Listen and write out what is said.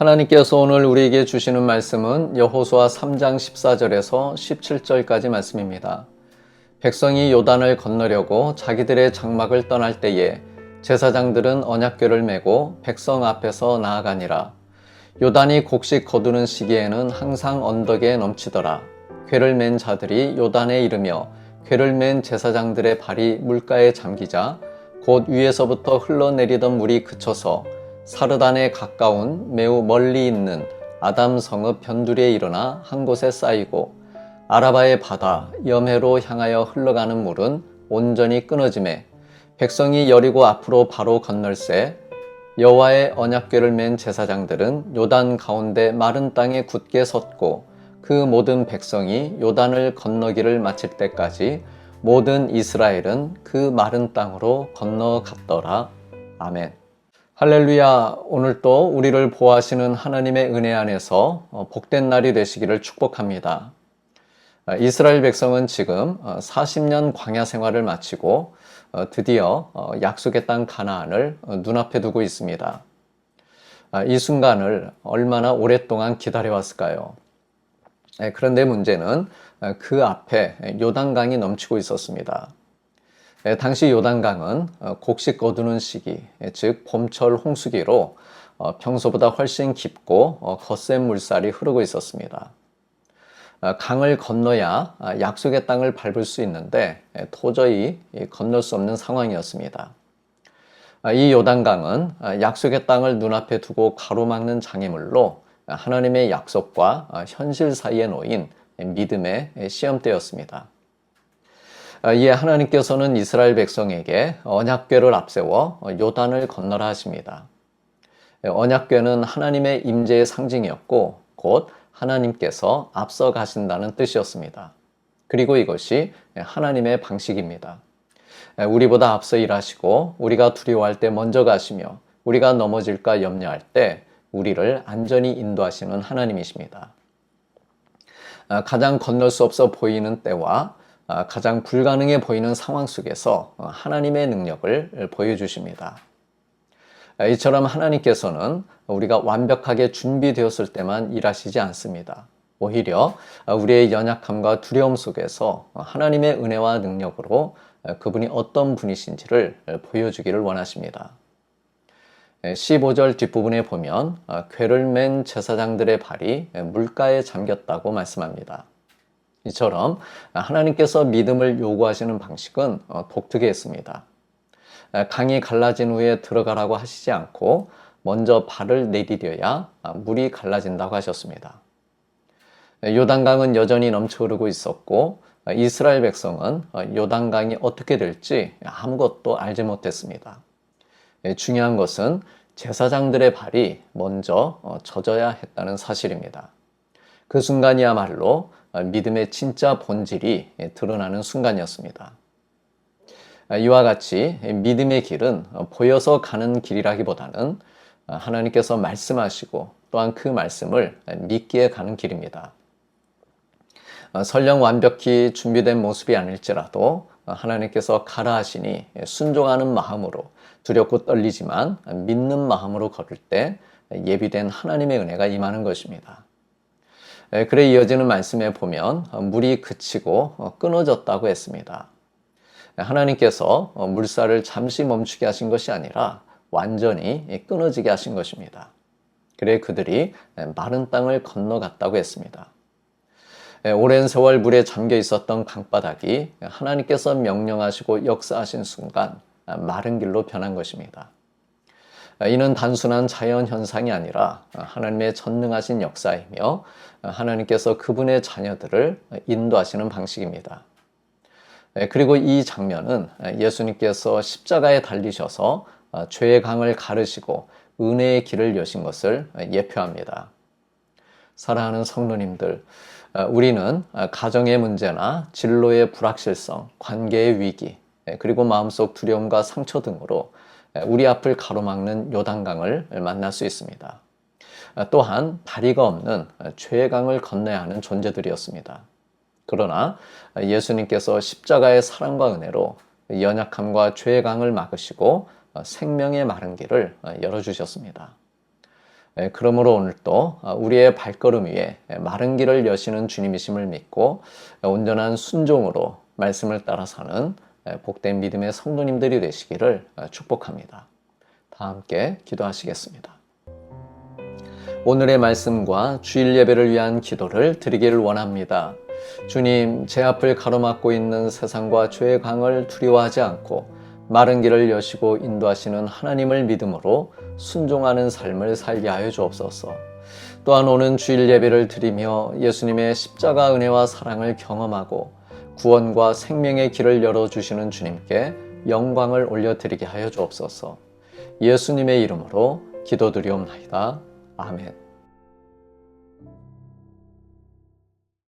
하나님께서 오늘 우리에게 주시는 말씀은 여호수아 3장 14절에서 17절까지 말씀입니다. 백성이 요단을 건너려고 자기들의 장막을 떠날 때에 제사장들은 언약궤를 메고 백성 앞에서 나아가니라. 요단이 곡식 거두는 시기에는 항상 언덕에 넘치더라. 궤를 맨 자들이 요단에 이르며 궤를 맨 제사장들의 발이 물가에 잠기자 곧 위에서부터 흘러내리던 물이 그쳐서 사르단에 가까운 매우 멀리 있는 아담 성읍 변두리에 일어나 한 곳에 쌓이고 아라바의 바다 염해로 향하여 흘러가는 물은 온전히 끊어지매 백성이 여리고 앞으로 바로 건널새 여호와의 언약궤를 맨 제사장들은 요단 가운데 마른 땅에 굳게 섰고 그 모든 백성이 요단을 건너기를 마칠 때까지 모든 이스라엘은 그 마른 땅으로 건너갔더라. 아멘. 할렐루야. 오늘 또 우리를 보호하시는 하나님의 은혜 안에서 복된 날이 되시기를 축복합니다. 이스라엘 백성은 지금 40년 광야 생활을 마치고 드디어 약속의 땅 가나안을 눈앞에 두고 있습니다. 이 순간을 얼마나 오랫동안 기다려왔을까요? 그런데 문제는 그 앞에 요단강이 넘치고 있었습니다. 당시 요단강은 곡식 거두는 시기, 즉 봄철 홍수기로 평소보다 훨씬 깊고 거센 물살이 흐르고 있었습니다. 강을 건너야 약속의 땅을 밟을 수 있는데 도저히 건널 수 없는 상황이었습니다. 이 요단강은 약속의 땅을 눈앞에 두고 가로막는 장애물로 하나님의 약속과 현실 사이에 놓인 믿음의 시험대였습니다. 이에 하나님께서는 이스라엘 백성에게 언약궤를 앞세워 요단을 건너라 하십니다. 언약궤는 하나님의 임재의 상징이었고 곧 하나님께서 앞서 가신다는 뜻이었습니다. 그리고 이것이 하나님의 방식입니다. 우리보다 앞서 일하시고 우리가 두려워할 때 먼저 가시며 우리가 넘어질까 염려할 때 우리를 안전히 인도하시는 하나님이십니다. 가장 건널 수 없어 보이는 때와 가장 불가능해 보이는 상황 속에서 하나님의 능력을 보여주십니다. 이처럼 하나님께서는 우리가 완벽하게 준비되었을 때만 일하시지 않습니다. 오히려 우리의 연약함과 두려움 속에서 하나님의 은혜와 능력으로 그분이 어떤 분이신지를 보여주기를 원하십니다. 15절 뒷부분에 보면 궤를 맨 제사장들의 발이 물가에 잠겼다고 말씀합니다. 이처럼 하나님께서 믿음을 요구하시는 방식은 독특했습니다. 강이 갈라진 후에 들어가라고 하시지 않고 먼저 발을 내디뎌야 물이 갈라진다고 하셨습니다. 요단강은 여전히 넘쳐 흐르고 있었고 이스라엘 백성은 요단강이 어떻게 될지 아무것도 알지 못했습니다. 중요한 것은 제사장들의 발이 먼저 젖어야 했다는 사실입니다. 그 순간이야말로 믿음의 진짜 본질이 드러나는 순간이었습니다. 이와 같이 믿음의 길은 보여서 가는 길이라기보다는 하나님께서 말씀하시고 또한 그 말씀을 믿기에 가는 길입니다. 설령 완벽히 준비된 모습이 아닐지라도 하나님께서 가라 하시니 순종하는 마음으로 두렵고 떨리지만 믿는 마음으로 걸을 때 예비된 하나님의 은혜가 임하는 것입니다. 그래 이어지는 말씀에 보면 물이 그치고 끊어졌다고 했습니다. 하나님께서 물살을 잠시 멈추게 하신 것이 아니라 완전히 끊어지게 하신 것입니다. 그래 그들이 마른 땅을 건너갔다고 했습니다. 오랜 세월 물에 잠겨 있었던 강바닥이 하나님께서 명령하시고 역사하신 순간 마른 길로 변한 것입니다. 이는 단순한 자연 현상이 아니라 하나님의 전능하신 역사이며 하나님께서 그분의 자녀들을 인도하시는 방식입니다. 그리고 이 장면은 예수님께서 십자가에 달리셔서 죄의 강을 가르시고 은혜의 길을 여신 것을 예표합니다. 사랑하는 성도님들, 우리는 가정의 문제나 진로의 불확실성, 관계의 위기, 그리고 마음속 두려움과 상처 등으로 우리 앞을 가로막는 요단강을 만날 수 있습니다. 또한 다리가 없는 죄의 강을 건너야 하는 존재들이었습니다. 그러나 예수님께서 십자가의 사랑과 은혜로 연약함과 죄의 강을 막으시고 생명의 마른 길을 열어주셨습니다. 그러므로 오늘도 우리의 발걸음 위에 마른 길을 여시는 주님이심을 믿고 온전한 순종으로 말씀을 따라 사는 복된 믿음의 성도님들이 되시기를 축복합니다. 다 함께 기도하시겠습니다. 오늘의 말씀과 주일 예배를 위한 기도를 드리기를 원합니다. 주님, 제 앞을 가로막고 있는 세상과 죄의 강을 두려워하지 않고 마른 길을 여시고 인도하시는 하나님을 믿음으로 순종하는 삶을 살게 하여 주옵소서. 또한 오는 주일 예배를 드리며 예수님의 십자가 은혜와 사랑을 경험하고 구원과 생명의 길을 열어주시는 주님께 영광을 올려드리게 하여 주옵소서. 예수님의 이름으로 기도드리옵나이다. 아멘.